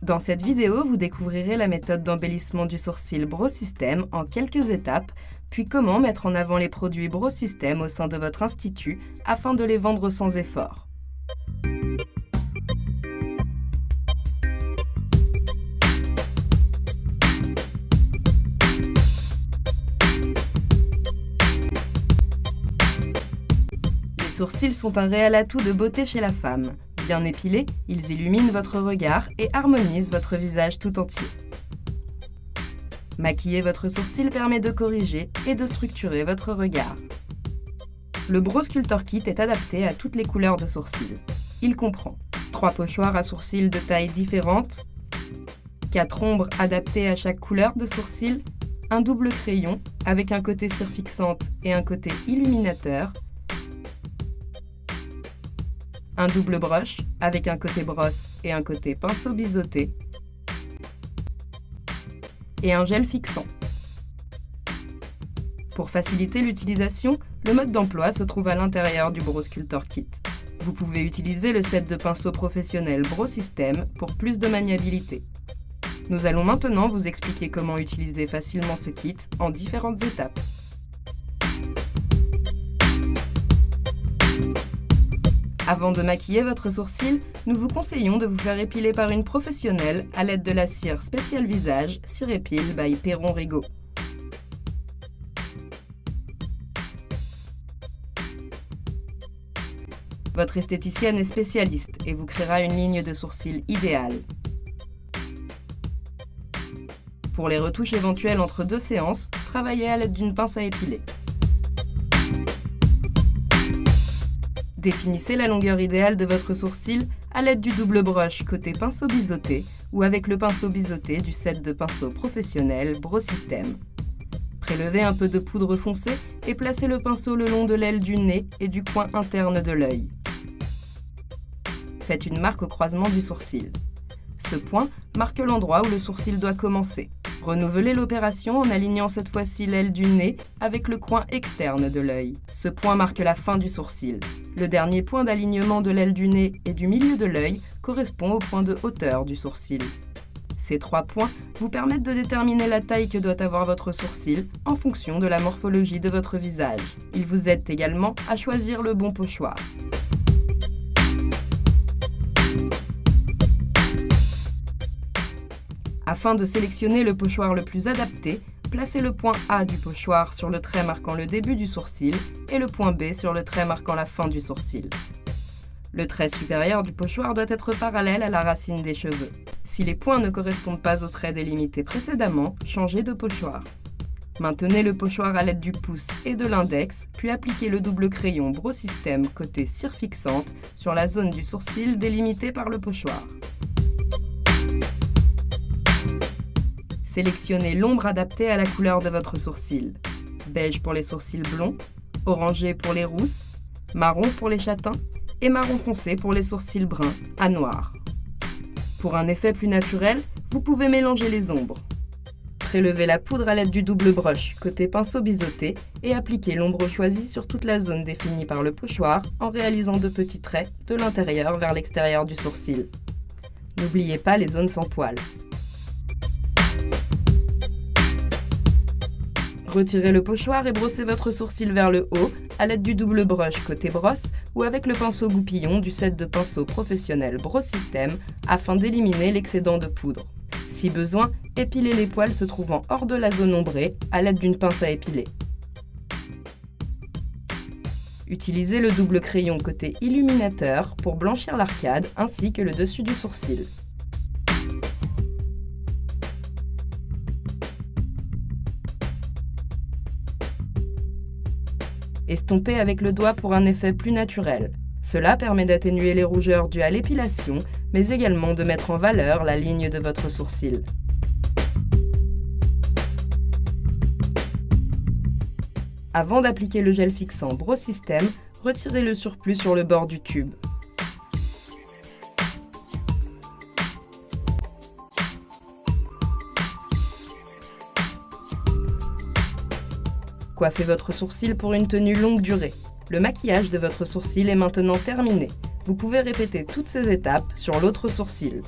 Dans cette vidéo, vous découvrirez la méthode d'embellissement du sourcil Brow System en quelques étapes, puis comment mettre en avant les produits Brow System au sein de votre institut afin de les vendre sans effort. Les sourcils sont un réel atout de beauté chez la femme. Bien épilés, ils illuminent votre regard et harmonisent votre visage tout entier. Maquiller votre sourcil permet de corriger et de structurer votre regard. Le Brow Sculptor Kit est adapté à toutes les couleurs de sourcils. Il comprend 3 pochoirs à sourcils de tailles différentes, 4 ombres adaptées à chaque couleur de sourcil, un double crayon avec un côté cire fixante et un côté illuminateur, un double brush avec un côté brosse et un côté pinceau biseauté, et un gel fixant. Pour faciliter l'utilisation, le mode d'emploi se trouve à l'intérieur du Brow Sculptor Kit. Vous pouvez utiliser le set de pinceaux professionnels Brow System pour plus de maniabilité. Nous allons maintenant vous expliquer comment utiliser facilement ce kit en différentes étapes. Avant de maquiller votre sourcil, nous vous conseillons de vous faire épiler par une professionnelle à l'aide de la cire spéciale visage Cire Épile by Perron Rego. Votre esthéticienne est spécialiste et vous créera une ligne de sourcils idéale. Pour les retouches éventuelles entre 2 séances, travaillez à l'aide d'une pince à épiler. Définissez la longueur idéale de votre sourcil à l'aide du double brush côté pinceau biseauté ou avec le pinceau biseauté du set de pinceaux professionnels Brow System. Prélevez un peu de poudre foncée et placez le pinceau le long de l'aile du nez et du coin interne de l'œil. Faites une marque au croisement du sourcil. Ce point marque l'endroit où le sourcil doit commencer. Renouvelez l'opération en alignant cette fois-ci l'aile du nez avec le coin externe de l'œil. Ce point marque la fin du sourcil. Le dernier point d'alignement de l'aile du nez et du milieu de l'œil correspond au point de hauteur du sourcil. Ces 3 points vous permettent de déterminer la taille que doit avoir votre sourcil en fonction de la morphologie de votre visage. Ils vous aident également à choisir le bon pochoir. Afin de sélectionner le pochoir le plus adapté, placez le point A du pochoir sur le trait marquant le début du sourcil et le point B sur le trait marquant la fin du sourcil. Le trait supérieur du pochoir doit être parallèle à la racine des cheveux. Si les points ne correspondent pas au trait délimité précédemment, changez de pochoir. Maintenez le pochoir à l'aide du pouce et de l'index, puis appliquez le double crayon Brow System côté cire fixante sur la zone du sourcil délimitée par le pochoir. Sélectionnez l'ombre adaptée à la couleur de votre sourcil. Beige pour les sourcils blonds, orangé pour les rousses, marron pour les châtains et marron foncé pour les sourcils bruns à noir. Pour un effet plus naturel, vous pouvez mélanger les ombres. Prélevez la poudre à l'aide du double brush côté pinceau biseauté et appliquez l'ombre choisie sur toute la zone définie par le pochoir en réalisant de petits traits de l'intérieur vers l'extérieur du sourcil. N'oubliez pas les zones sans poils. Retirez le pochoir et brossez votre sourcil vers le haut à l'aide du double brush côté brosse ou avec le pinceau goupillon du set de pinceaux professionnels Brow System afin d'éliminer l'excédent de poudre. Si besoin, épilez les poils se trouvant hors de la zone ombrée à l'aide d'une pince à épiler. Utilisez le double crayon côté illuminateur pour blanchir l'arcade ainsi que le dessus du sourcil. Estompez avec le doigt pour un effet plus naturel. Cela permet d'atténuer les rougeurs dues à l'épilation, mais également de mettre en valeur la ligne de votre sourcil. Avant d'appliquer le gel fixant Brow System, retirez le surplus sur le bord du tube. Coiffez votre sourcil pour une tenue longue durée. Le maquillage de votre sourcil est maintenant terminé. Vous pouvez répéter toutes ces étapes sur l'autre sourcil.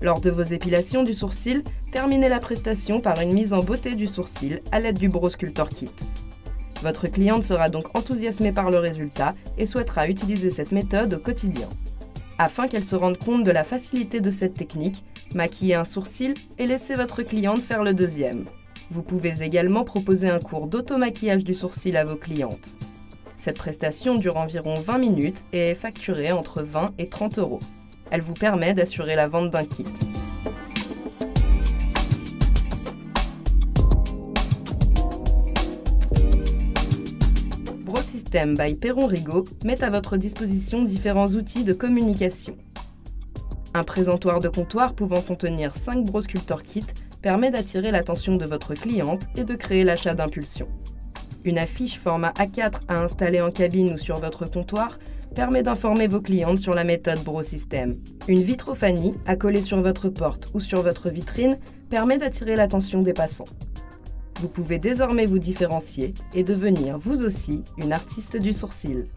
Lors de vos épilations du sourcil, terminez la prestation par une mise en beauté du sourcil à l'aide du Brow Sculptor Kit. Votre cliente sera donc enthousiasmée par le résultat et souhaitera utiliser cette méthode au quotidien. Afin qu'elle se rende compte de la facilité de cette technique, maquillez un sourcil et laissez votre cliente faire le deuxième. Vous pouvez également proposer un cours d'auto-maquillage du sourcil à vos clientes. Cette prestation dure environ 20 minutes et est facturée entre 20 et 30 €. Elle vous permet d'assurer la vente d'un kit. Brow System by Perron Rigaud met à votre disposition différents outils de communication. Un présentoir de comptoir pouvant contenir 5 Brow Sculptor Kits permet d'attirer l'attention de votre cliente et de créer l'achat d'impulsion. Une affiche format A4 à installer en cabine ou sur votre comptoir permet d'informer vos clientes sur la méthode Brow System. Une vitrophanie à coller sur votre porte ou sur votre vitrine permet d'attirer l'attention des passants. Vous pouvez désormais vous différencier et devenir vous aussi une artiste du sourcil.